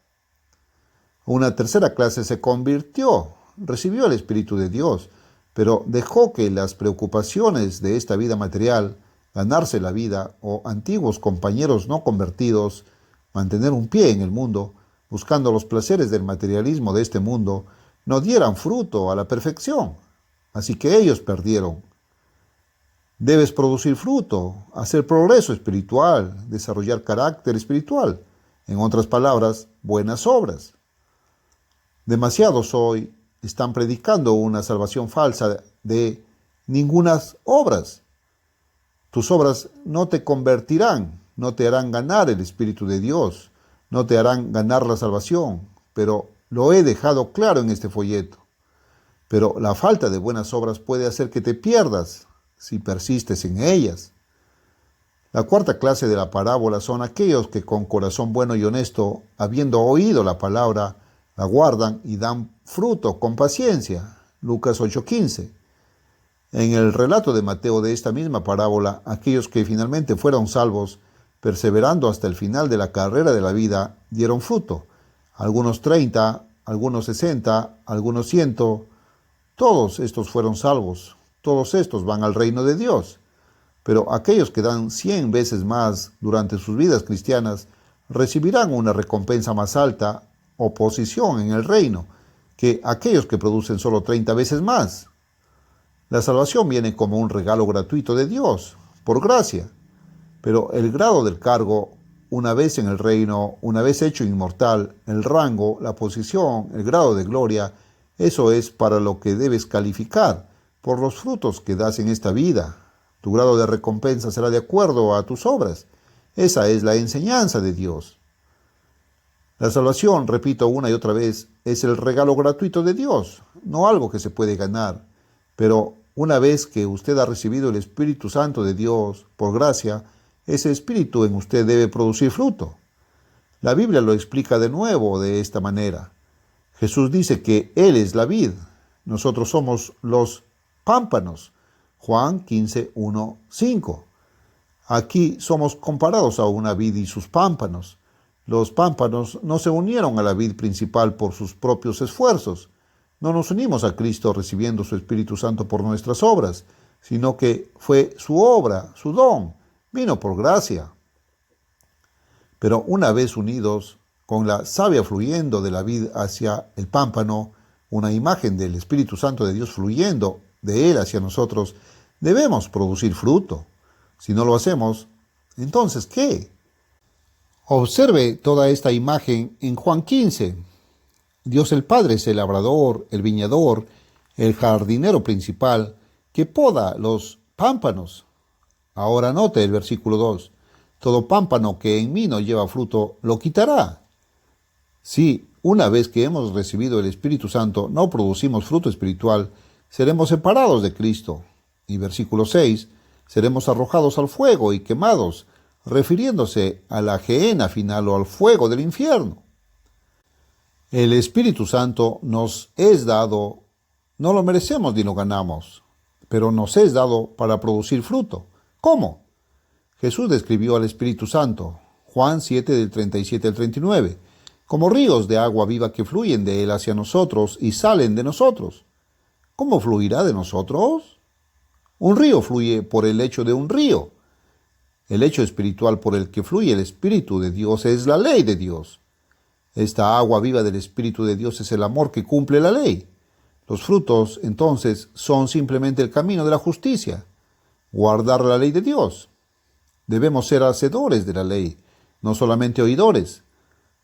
Una tercera clase se convirtió, recibió el Espíritu de Dios, pero dejó que las preocupaciones de esta vida material, ganarse la vida o antiguos compañeros no convertidos, mantener un pie en el mundo, buscando los placeres del materialismo de este mundo, no dieran fruto a la perfección. Así que ellos perdieron. Debes producir fruto, hacer progreso espiritual, desarrollar carácter espiritual. En otras palabras, buenas obras. Demasiados hoy están predicando una salvación falsa de ningunas obras. Tus obras no te convertirán, no te harán ganar el Espíritu de Dios, no te harán ganar la salvación, pero lo he dejado claro en este folleto. Pero la falta de buenas obras puede hacer que te pierdas si persistes en ellas. La cuarta clase de la parábola son aquellos que con corazón bueno y honesto, habiendo oído la palabra, la guardan y dan fruto con paciencia. Lucas 8:15. En el relato de Mateo de esta misma parábola, aquellos que finalmente fueron salvos, perseverando hasta el final de la carrera de la vida, dieron fruto. Algunos 30, algunos 60, algunos 100. Todos estos fueron salvos. Todos estos van al reino de Dios. Pero aquellos que dan 100 veces más durante sus vidas cristianas recibirán una recompensa más alta o posición en el reino que aquellos que producen solo 30 veces más. La salvación viene como un regalo gratuito de Dios, por gracia. Pero el grado del cargo, una vez en el reino, una vez hecho inmortal, el rango, la posición, el grado de gloria, eso es para lo que debes calificar, por los frutos que das en esta vida. Tu grado de recompensa será de acuerdo a tus obras. Esa es la enseñanza de Dios. La salvación, repito una y otra vez, es el regalo gratuito de Dios, no algo que se puede ganar. Pero una vez que usted ha recibido el Espíritu Santo de Dios, por gracia, ese Espíritu en usted debe producir fruto. La Biblia lo explica de nuevo de esta manera. Jesús dice que Él es la vid, nosotros somos los pámpanos. Juan 15:1-5. Aquí somos comparados a una vid y sus pámpanos. Los pámpanos no se unieron a la vid principal por sus propios esfuerzos. No nos unimos a Cristo recibiendo su Espíritu Santo por nuestras obras, sino que fue su obra, su don, vino por gracia. Pero una vez unidos, con la savia fluyendo de la vid hacia el pámpano, una imagen del Espíritu Santo de Dios fluyendo de Él hacia nosotros, debemos producir fruto. Si no lo hacemos, entonces, ¿qué? Observe toda esta imagen en Juan 15. Dios el Padre es el labrador, el viñador, el jardinero principal, que poda los pámpanos. Ahora note el versículo 2. Todo pámpano que en mí no lleva fruto, lo quitará. Si, una vez que hemos recibido el Espíritu Santo, no producimos fruto espiritual, seremos separados de Cristo. Y versículo 6, seremos arrojados al fuego y quemados, refiriéndose a la gehenna final o al fuego del infierno. El Espíritu Santo nos es dado, no lo merecemos ni lo ganamos, pero nos es dado para producir fruto. ¿Cómo? Jesús describió al Espíritu Santo, Juan 7 del 37 al 39, como ríos de agua viva que fluyen de Él hacia nosotros y salen de nosotros. ¿Cómo fluirá de nosotros? Un río fluye por el lecho de un río. El hecho espiritual por el que fluye el Espíritu de Dios es la ley de Dios. Esta agua viva del Espíritu de Dios es el amor que cumple la ley. Los frutos, entonces, son simplemente el camino de la justicia. Guardar la ley de Dios. Debemos ser hacedores de la ley, no solamente oidores,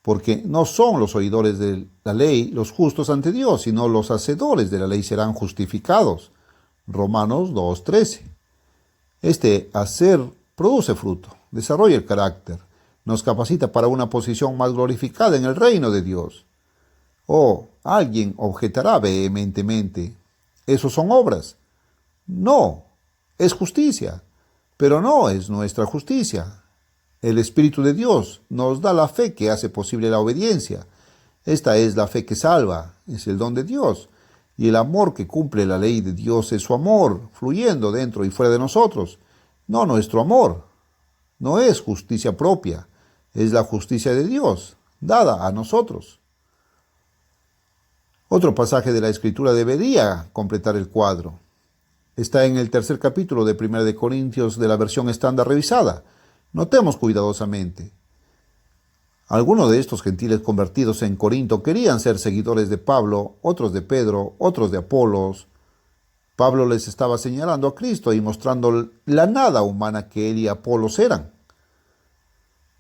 porque no son los oidores de la ley los justos ante Dios, sino los hacedores de la ley serán justificados. Romanos 2:13. Este hacer produce fruto, desarrolla el carácter, nos capacita para una posición más glorificada en el reino de Dios. Alguien objetará vehementemente, ¿esos son obras? No, es justicia, pero no es nuestra justicia. El Espíritu de Dios nos da la fe que hace posible la obediencia. Esta es la fe que salva, es el don de Dios. Y el amor que cumple la ley de Dios es su amor, fluyendo dentro y fuera de nosotros. No nuestro amor. No es justicia propia, es la justicia de Dios, dada a nosotros. Otro pasaje de la Escritura debería completar el cuadro. Está en el 3 capítulo de 1 de Corintios de la versión estándar revisada. Notemos cuidadosamente. Algunos de estos gentiles convertidos en Corinto querían ser seguidores de Pablo, otros de Pedro, otros de Apolos. Pablo les estaba señalando a Cristo y mostrando la nada humana que él y Apolos eran.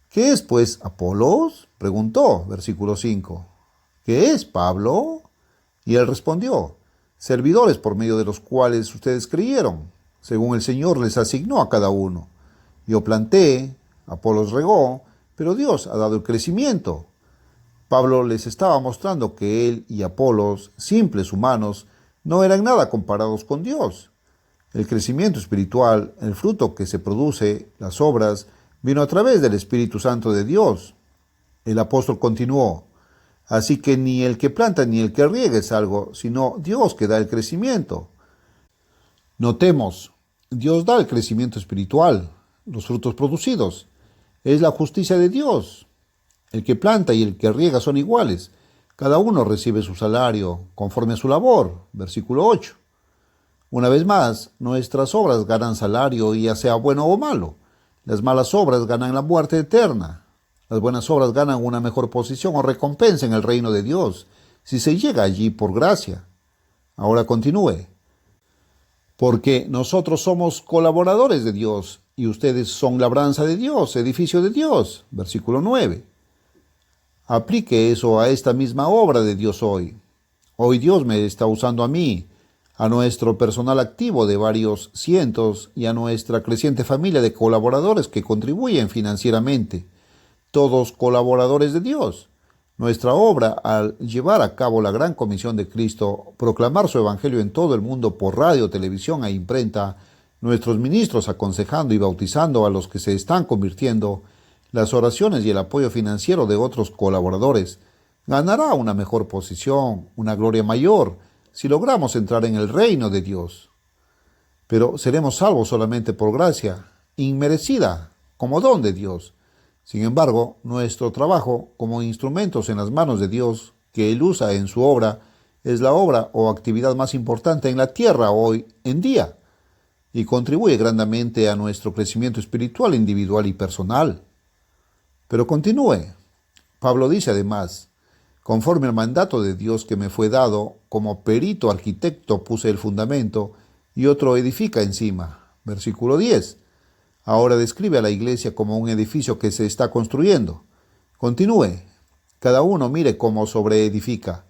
¿Qué es, pues, Apolos? Preguntó, versículo 5. ¿Qué es Pablo? Y él respondió, servidores por medio de los cuales ustedes creyeron, según el Señor les asignó a cada uno. Yo planté, Apolos regó, pero Dios ha dado el crecimiento. Pablo les estaba mostrando que él y Apolos, simples humanos, no eran nada comparados con Dios. El crecimiento espiritual, el fruto que se produce, las obras, vino a través del Espíritu Santo de Dios. El apóstol continuó, así que ni el que planta ni el que riega es algo, sino Dios que da el crecimiento. Notemos, Dios da el crecimiento espiritual, los frutos producidos. Es la justicia de Dios. El que planta y el que riega son iguales. Cada uno recibe su salario conforme a su labor. Versículo 8. Una vez más, nuestras obras ganan salario, ya sea bueno o malo. Las malas obras ganan la muerte eterna. Las buenas obras ganan una mejor posición o recompensa en el reino de Dios, si se llega allí por gracia. Ahora continúe. Porque nosotros somos colaboradores de Dios, y ustedes son labranza de Dios, edificio de Dios. Versículo 9. Aplique eso a esta misma obra de Dios hoy. Hoy Dios me está usando a mí, a nuestro personal activo de varios cientos y a nuestra creciente familia de colaboradores que contribuyen financieramente. Todos colaboradores de Dios. Nuestra obra, al llevar a cabo la gran comisión de Cristo, proclamar su evangelio en todo el mundo por radio, televisión e imprenta, nuestros ministros aconsejando y bautizando a los que se están convirtiendo, las oraciones y el apoyo financiero de otros colaboradores, ganará una mejor posición, una gloria mayor, si logramos entrar en el reino de Dios. Pero seremos salvos solamente por gracia, inmerecida, como don de Dios. Sin embargo, nuestro trabajo como instrumentos en las manos de Dios, que Él usa en su obra, es la obra o actividad más importante en la tierra hoy en día, y contribuye grandemente a nuestro crecimiento espiritual, individual y personal. Pero continúe. Pablo dice además, conforme al mandato de Dios que me fue dado, como perito arquitecto puse el fundamento y otro edifica encima. Versículo 10. Ahora describe a la iglesia como un edificio que se está construyendo. Continúe. Cada uno mire cómo sobreedifica.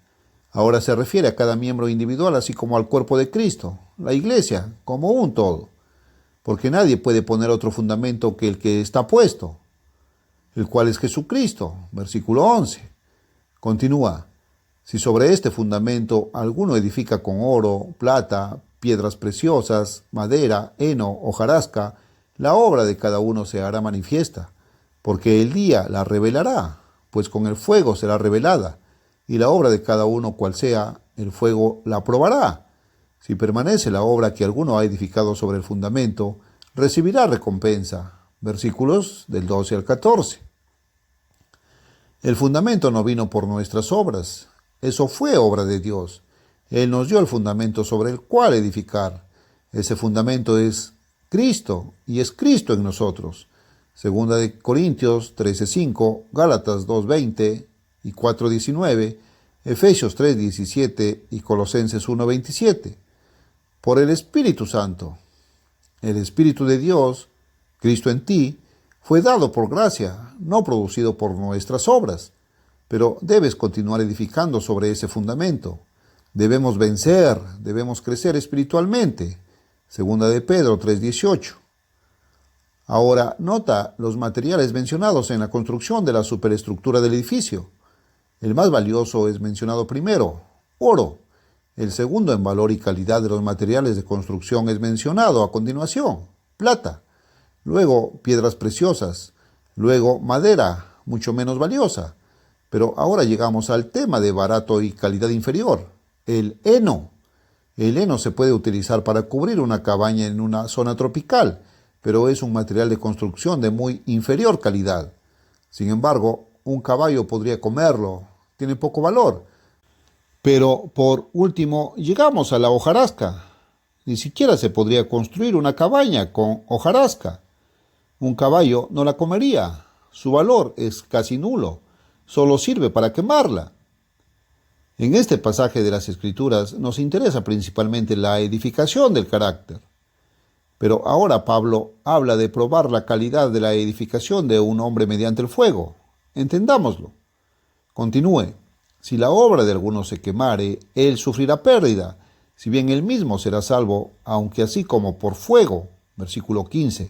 Ahora se refiere a cada miembro individual, así como al cuerpo de Cristo, la iglesia, como un todo. Porque nadie puede poner otro fundamento que el que está puesto, el cual es Jesucristo. Versículo 11. Continúa. Si sobre este fundamento alguno edifica con oro, plata, piedras preciosas, madera, heno, hojarasca, la obra de cada uno se hará manifiesta, porque el día la revelará, pues con el fuego será revelada, y la obra de cada uno cual sea, el fuego la probará. Si permanece la obra que alguno ha edificado sobre el fundamento, recibirá recompensa. Versículos del 12 al 14. El fundamento no vino por nuestras obras, eso fue obra de Dios. Él nos dio el fundamento sobre el cual edificar. Ese fundamento es Cristo, y es Cristo en nosotros. Segunda de Corintios 13:5, Gálatas 2:20 y 4:19, Efesios 3:17 y Colosenses 1:27. Por el Espíritu Santo. El Espíritu de Dios, Cristo en ti, fue dado por gracia, no producido por nuestras obras. Pero debes continuar edificando sobre ese fundamento. Debemos vencer, debemos crecer espiritualmente. Segunda de Pedro 3:18. Ahora, nota los materiales mencionados en la construcción de la superestructura del edificio. El más valioso es mencionado primero, oro. El segundo en valor y calidad de los materiales de construcción es mencionado a continuación, plata. Luego, piedras preciosas. Luego, madera, mucho menos valiosa. Pero ahora llegamos al tema de barato y calidad inferior, el heno. El heno se puede utilizar para cubrir una cabaña en una zona tropical, pero es un material de construcción de muy inferior calidad. Sin embargo, un caballo podría comerlo, tiene poco valor. Pero, por último, llegamos a la hojarasca. Ni siquiera se podría construir una cabaña con hojarasca. Un caballo no la comería, su valor es casi nulo, solo sirve para quemarla. En este pasaje de las Escrituras nos interesa principalmente la edificación del carácter. Pero ahora Pablo habla de probar la calidad de la edificación de un hombre mediante el fuego. Entendámoslo. Continúe. Si la obra de alguno se quemare, él sufrirá pérdida, si bien él mismo será salvo, aunque así como por fuego. Versículo 15.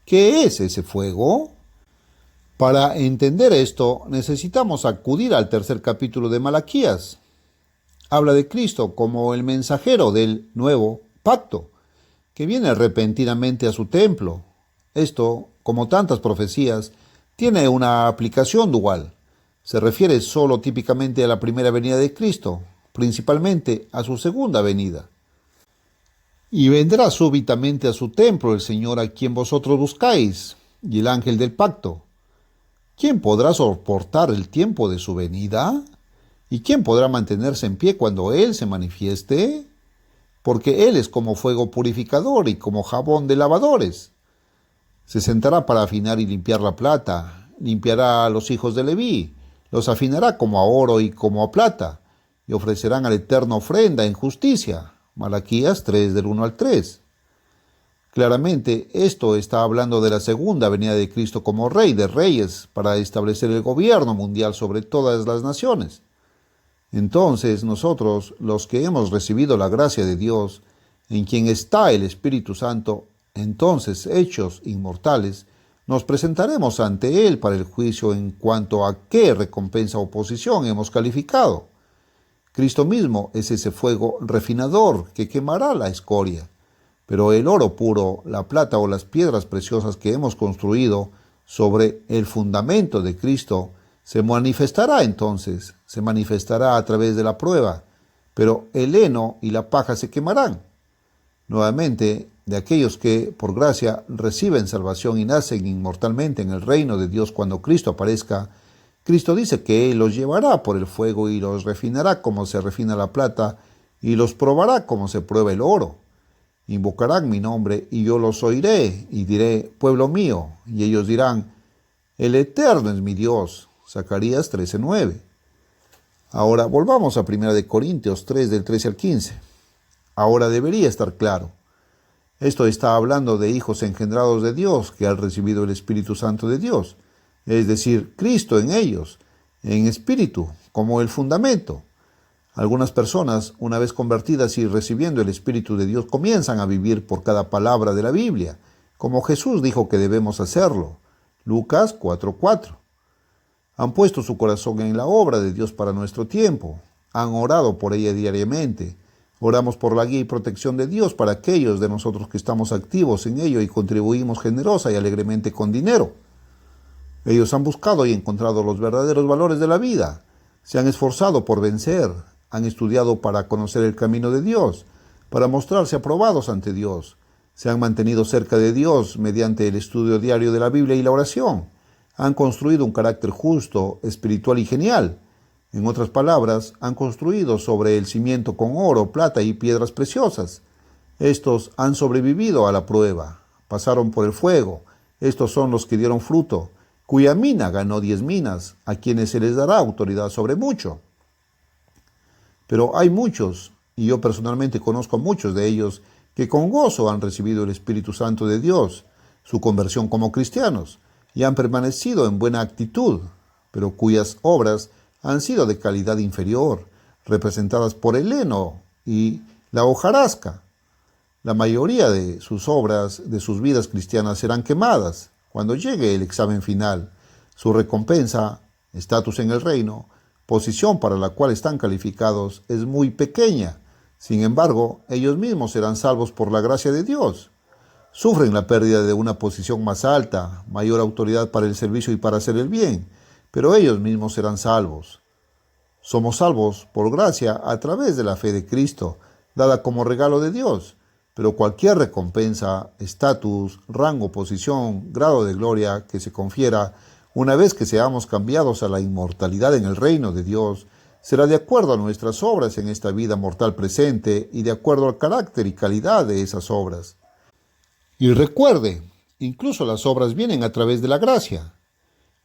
¿Qué es ese fuego? Para entender esto, necesitamos acudir al tercer capítulo de Malaquías. Habla de Cristo como el mensajero del nuevo pacto, que viene repentinamente a su templo. Esto, como tantas profecías, tiene una aplicación dual. Se refiere solo típicamente a la primera venida de Cristo, principalmente a su segunda venida. Y vendrá súbitamente a su templo el Señor a quien vosotros buscáis, y el ángel del pacto. ¿Quién podrá soportar el tiempo de su venida? ¿Y quién podrá mantenerse en pie cuando Él se manifieste? Porque Él es como fuego purificador y como jabón de lavadores. Se sentará para afinar y limpiar la plata, limpiará a los hijos de Leví, los afinará como a oro y como a plata, y ofrecerán al Eterno ofrenda en justicia. Malaquías 3 del 1 al 3. Claramente, esto está hablando de la segunda venida de Cristo como Rey de Reyes para establecer el gobierno mundial sobre todas las naciones. Entonces, nosotros, los que hemos recibido la gracia de Dios, en quien está el Espíritu Santo, entonces hechos inmortales, nos presentaremos ante Él para el juicio en cuanto a qué recompensa o posición hemos calificado. Cristo mismo es ese fuego refinador que quemará la escoria. Pero el oro puro, la plata o las piedras preciosas que hemos construido sobre el fundamento de Cristo se manifestará entonces, se manifestará a través de la prueba, pero el heno y la paja se quemarán. Nuevamente, de aquellos que, por gracia, reciben salvación y nacen inmortalmente en el reino de Dios cuando Cristo aparezca, Cristo dice que Él los llevará por el fuego y los refinará como se refina la plata y los probará como se prueba el oro. Invocarán mi nombre y yo los oiré y diré, pueblo mío, y ellos dirán, el Eterno es mi Dios. Zacarías 13:9. Ahora volvamos a 1 de Corintios 3 del 13 al 15. Ahora debería estar claro. Esto está hablando de hijos engendrados de Dios que han recibido el Espíritu Santo de Dios, es decir, Cristo en ellos, en espíritu, como el fundamento. Algunas personas, una vez convertidas y recibiendo el Espíritu de Dios, comienzan a vivir por cada palabra de la Biblia, como Jesús dijo que debemos hacerlo. Lucas 4:4. Han puesto su corazón en la obra de Dios para nuestro tiempo. Han orado por ella diariamente. Oramos por la guía y protección de Dios para aquellos de nosotros que estamos activos en ello y contribuimos generosa y alegremente con dinero. Ellos han buscado y encontrado los verdaderos valores de la vida. Se han esforzado por vencer. Han estudiado para conocer el camino de Dios, para mostrarse aprobados ante Dios. Se han mantenido cerca de Dios mediante el estudio diario de la Biblia y la oración. Han construido un carácter justo, espiritual y genial. En otras palabras, han construido sobre el cimiento con oro, plata y piedras preciosas. Estos han sobrevivido a la prueba, pasaron por el fuego, Estos son los que dieron fruto, cuya mina ganó 10 minas, a quienes se les dará autoridad sobre mucho. Pero hay muchos, y yo personalmente conozco a muchos de ellos, que con gozo han recibido el Espíritu Santo de Dios, su conversión como cristianos, y han permanecido en buena actitud, pero cuyas obras han sido de calidad inferior, representadas por el heno y la hojarasca. La mayoría de sus obras, de sus vidas cristianas, serán quemadas cuando llegue el examen final. Su recompensa, estatus en el reino, posición para la cual están calificados, es muy pequeña. Sin embargo, ellos mismos serán salvos por la gracia de Dios. Sufren la pérdida de una posición más alta, mayor autoridad para el servicio y para hacer el bien, pero ellos mismos serán salvos. Somos salvos por gracia a través de la fe de Cristo, dada como regalo de Dios, pero cualquier recompensa, estatus, rango, posición, grado de gloria que se confiera una vez que seamos cambiados a la inmortalidad en el reino de Dios, será de acuerdo a nuestras obras en esta vida mortal presente y de acuerdo al carácter y calidad de esas obras. Y recuerde, incluso las obras vienen a través de la gracia.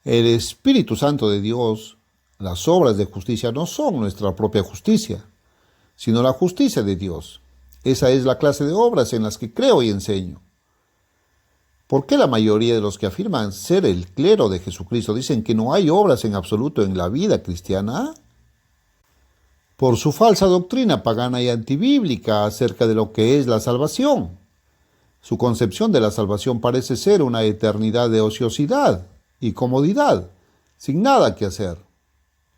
El Espíritu Santo de Dios, las obras de justicia no son nuestra propia justicia, sino la justicia de Dios. Esa es la clase de obras en las que creo y enseño. ¿Por qué la mayoría de los que afirman ser el clero de Jesucristo dicen que no hay obras en absoluto en la vida cristiana? Por su falsa doctrina pagana y antibíblica acerca de lo que es la salvación. Su concepción de la salvación parece ser una eternidad de ociosidad y comodidad, sin nada que hacer.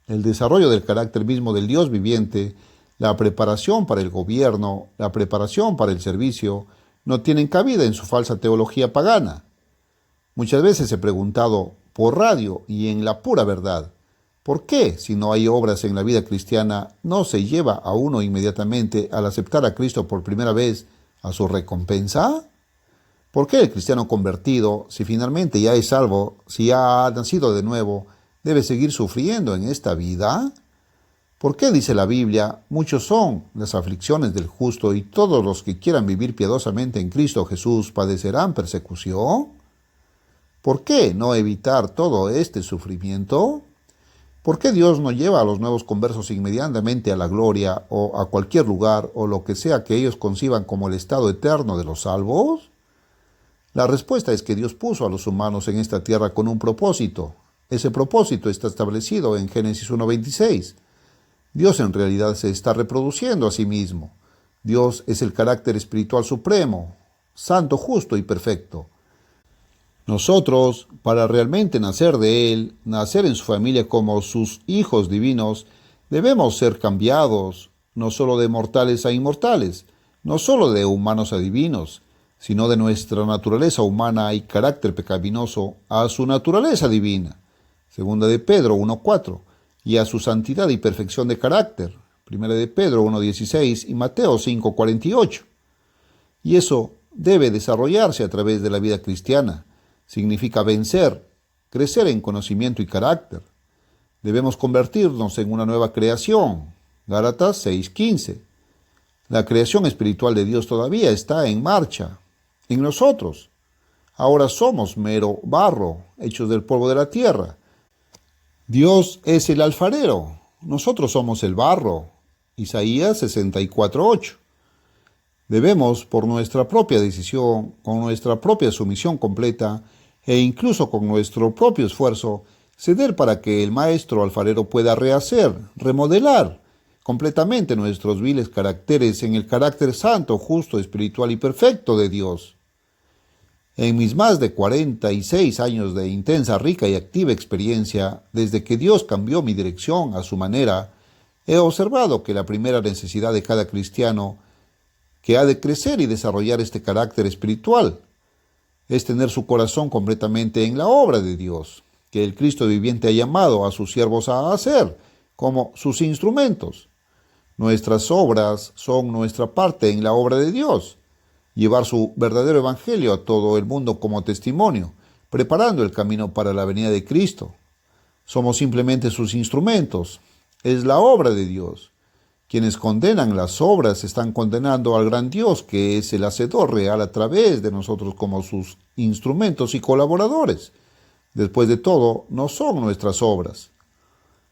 El desarrollo del carácter mismo del Dios viviente, la preparación para el gobierno, la preparación para el servicio, no tienen cabida en su falsa teología pagana. Muchas veces he preguntado, por radio y en la pura verdad, ¿por qué, si no hay obras en la vida cristiana, no se lleva a uno inmediatamente al aceptar a Cristo por primera vez a su recompensa? ¿Por qué el cristiano convertido, si finalmente ya es salvo, si ya ha nacido de nuevo, debe seguir sufriendo en esta vida? ¿Por qué dice la Biblia, muchos son las aflicciones del justo y todos los que quieran vivir piadosamente en Cristo Jesús padecerán persecución? ¿Por qué no evitar todo este sufrimiento? ¿Por qué Dios no lleva a los nuevos conversos inmediatamente a la gloria o a cualquier lugar o lo que sea que ellos conciban como el estado eterno de los salvos? La respuesta es que Dios puso a los humanos en esta tierra con un propósito. Ese propósito está establecido en Génesis 1:26. Dios en realidad se está reproduciendo a sí mismo. Dios es el carácter espiritual supremo, santo, justo y perfecto. Nosotros, para realmente nacer de Él, nacer en su familia como sus hijos divinos, debemos ser cambiados, no solo de mortales a inmortales, no solo de humanos a divinos, sino de nuestra naturaleza humana y carácter pecaminoso a su naturaleza divina. Segunda de Pedro 1:4, y a su santidad y perfección de carácter. Primera de Pedro 1:16 y Mateo 5:48. Y eso debe desarrollarse a través de la vida cristiana. Significa vencer, crecer en conocimiento y carácter. Debemos convertirnos en una nueva creación. Gálatas 6:15. La creación espiritual de Dios todavía está en marcha, en nosotros. Ahora somos mero barro, hechos del polvo de la tierra. Dios es el alfarero, nosotros somos el barro. Isaías 64:8. Debemos, por nuestra propia decisión, con nuestra propia sumisión completa e incluso con nuestro propio esfuerzo, ceder para que el maestro alfarero pueda rehacer, remodelar completamente nuestros viles caracteres en el carácter santo, justo, espiritual y perfecto de Dios. En mis más de 46 años de intensa, rica y activa experiencia, desde que Dios cambió mi dirección a su manera, he observado que la primera necesidad de cada cristiano que ha de crecer y desarrollar este carácter espiritual es tener su corazón completamente en la obra de Dios, que el Cristo viviente ha llamado a sus siervos a hacer, como sus instrumentos. Nuestras obras son nuestra parte en la obra de Dios. Llevar su verdadero evangelio a todo el mundo como testimonio, preparando el camino para la venida de Cristo. Somos simplemente sus instrumentos. Es la obra de Dios. Quienes condenan las obras están condenando al gran Dios, que es el hacedor real a través de nosotros como sus instrumentos y colaboradores. Después de todo, no son nuestras obras.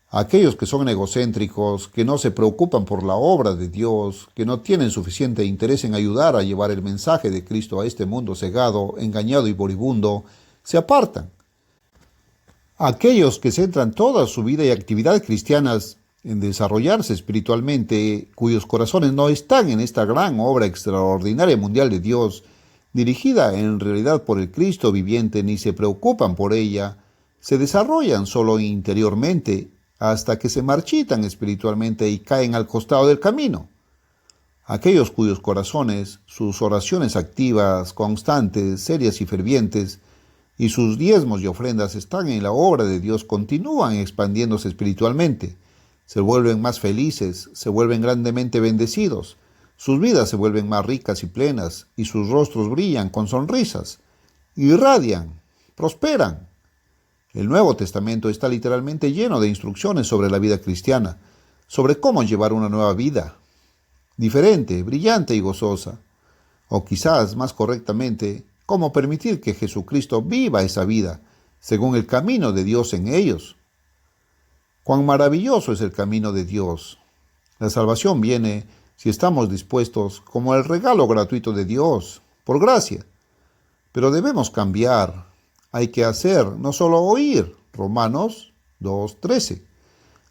Aquellos que son egocéntricos, que no se preocupan por la obra de Dios, que no tienen suficiente interés en ayudar a llevar el mensaje de Cristo a este mundo cegado, engañado y moribundo, se apartan. Aquellos que centran toda su vida y actividades cristianas en desarrollarse espiritualmente, cuyos corazones no están en esta gran obra extraordinaria mundial de Dios, dirigida en realidad por el Cristo viviente, ni se preocupan por ella, se desarrollan solo interiormente hasta que se marchitan espiritualmente y caen al costado del camino. Aquellos cuyos corazones, sus oraciones activas, constantes, serias y fervientes, y sus diezmos y ofrendas están en la obra de Dios, continúan expandiéndose espiritualmente. Se vuelven más felices, se vuelven grandemente bendecidos, sus vidas se vuelven más ricas y plenas, y sus rostros brillan con sonrisas, irradian, prosperan. El Nuevo Testamento está literalmente lleno de instrucciones sobre la vida cristiana, sobre cómo llevar una nueva vida, diferente, brillante y gozosa, o quizás más correctamente, cómo permitir que Jesucristo viva esa vida, según el camino de Dios en ellos. Cuán maravilloso es el camino de Dios. La salvación viene, si estamos dispuestos, como el regalo gratuito de Dios, por gracia. Pero debemos cambiar. Hay que hacer, no solo oír. Romanos 2:13.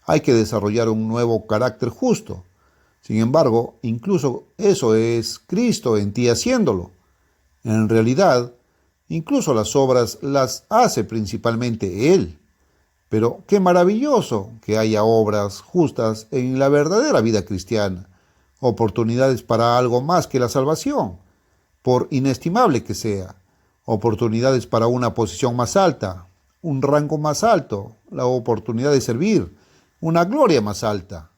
Hay que desarrollar un nuevo carácter justo. Sin embargo, incluso eso es Cristo en ti haciéndolo. En realidad, incluso las obras las hace principalmente Él. Pero qué maravilloso que haya obras justas en la verdadera vida cristiana, oportunidades para algo más que la salvación, por inestimable que sea, oportunidades para una posición más alta, un rango más alto, la oportunidad de servir, una gloria más alta.